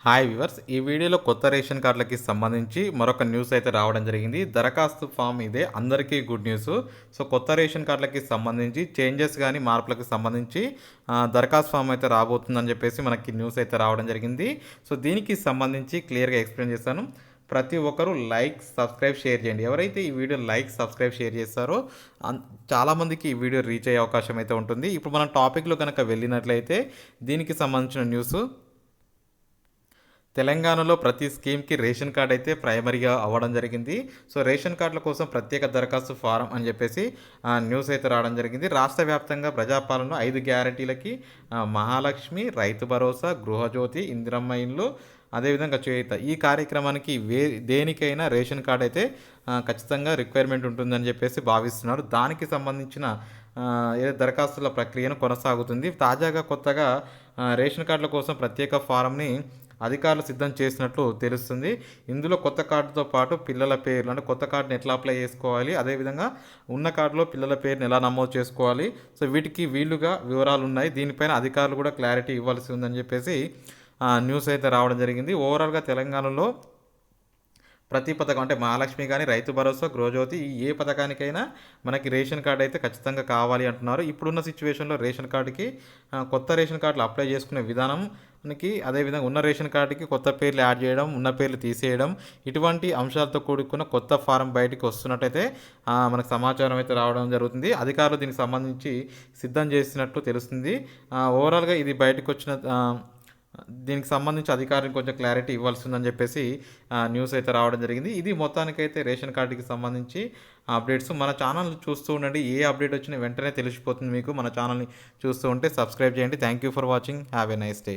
Hi viewers, ఈ వీడియోలో కొత్త రేషన్ కార్డులకి సంబంధించి మరొక న్యూస్ అయితే రావడం జరిగింది. దరఖాస్తు ఫామ్ ఇదే, అందరికీ గుడ్ న్యూస్. సో కొత్త రేషన్ కార్డులకి సంబంధించి చేంజెస్ కానీ మార్పులకు సంబంధించి దరఖాస్తు ఫామ్ అయితే రాబోతుందని చెప్పేసి మనకి న్యూస్ అయితే రావడం జరిగింది. సో దీనికి సంబంధించి క్లియర్గా ఎక్స్ప్లెయిన్ చేస్తాను. ప్రతి ఒక్కరూ లైక్, సబ్స్క్రైబ్, షేర్ చేయండి. ఎవరైతే ఈ వీడియో లైక్, సబ్స్క్రైబ్, షేర్ చేస్తారో చాలామందికి ఈ వీడియో రీచ్ అయ్యే అవకాశం అయితే ఉంటుంది. ఇప్పుడు మనం టాపిక్లో కనుక వెళ్ళినట్లయితే దీనికి సంబంధించిన న్యూస్, తెలంగాణలో ప్రతి స్కీమ్కి రేషన్ కార్డ్ అయితే ప్రైమరీగా అవ్వడం జరిగింది. సో రేషన్ కార్డుల కోసం ప్రత్యేక దరఖాస్తు ఫారం అని చెప్పేసి న్యూస్ అయితే రావడం జరిగింది. రాష్ట్ర వ్యాప్తంగా ప్రజాపాలనలో 5 గ్యారంటీలకి మహాలక్ష్మి, రైతు భరోసా, గృహజ్యోతి, ఇందిరమ్మ ఇండ్లు, అదేవిధంగా చేయుత, ఈ కార్యక్రమానికి దేనికైనా రేషన్ కార్డ్ అయితే ఖచ్చితంగా రిక్వైర్మెంట్ ఉంటుందని చెప్పేసి భావిస్తున్నారు. దానికి సంబంధించిన దరఖాస్తుల ప్రక్రియను కొనసాగుతుంది. తాజాగా కొత్తగా రేషన్ కార్డుల కోసం ప్రత్యేక ఫారంని అధికారులు సిద్ధం చేసినట్లు తెలుస్తుంది. ఇందులో కొత్త కార్డుతో పాటు పిల్లల పేర్లు, అంటే కొత్త కార్డుని ఎట్లా అప్లై చేసుకోవాలి, అదేవిధంగా ఉన్న కార్డులో పిల్లల పేరుని ఎలా నమోదు చేసుకోవాలి, సో వీటికి వీలుగా వివరాలు ఉన్నాయి. దీనిపైన అధికారులు కూడా క్లారిటీ ఇవ్వాల్సి ఉందని చెప్పేసి న్యూస్ అయితే రావడం జరిగింది. ఓవరాల్గా తెలంగాణలో ప్రతి పథకం, అంటే మహాలక్ష్మి కానీ, రైతు భరోసా, గృహజ్యోతి, ఈ ఏ పథకానికైనా మనకి రేషన్ కార్డు అయితే ఖచ్చితంగా కావాలి అంటున్నారు. ఇప్పుడున్న సిచ్యువేషన్లో రేషన్ కార్డుకి కొత్త రేషన్ కార్డులు అప్లై చేసుకునే విధానం మనకి, అదేవిధంగా ఉన్న రేషన్ కార్డుకి కొత్త పేర్లు యాడ్ చేయడం, ఉన్న పేర్లు తీసేయడం, ఇటువంటి అంశాలతో కూడుకున్న కొత్త ఫారం బయటికి వస్తున్నట్టయితే మనకు సమాచారం అయితే రావడం జరుగుతుంది. అధికారులు దీనికి సంబంధించి సిద్ధం చేసినట్లు తెలుస్తుంది. ఓవరాల్గా ఇది బయటకు వచ్చిన దీనికి సంబంధించి అధికారులకు కొంచెం క్లారిటీ ఇవ్వాల్సి ఉందని చెప్పేసి న్యూస్ అయితే రావడం జరిగింది. ఇది మొత్తానికైతే రేషన్ కార్డుకి సంబంధించి అప్డేట్స్. మన ఛానల్ చూస్తూ ఉండండి, ఏ అప్డేట్ వచ్చినా వెంటనే తెలిసిపోతుంది మీకు. మన ఛానల్ని చూస్తూ ఉంటే సబ్స్క్రైబ్ చేయండి. Thank you for watching. Have a nice day.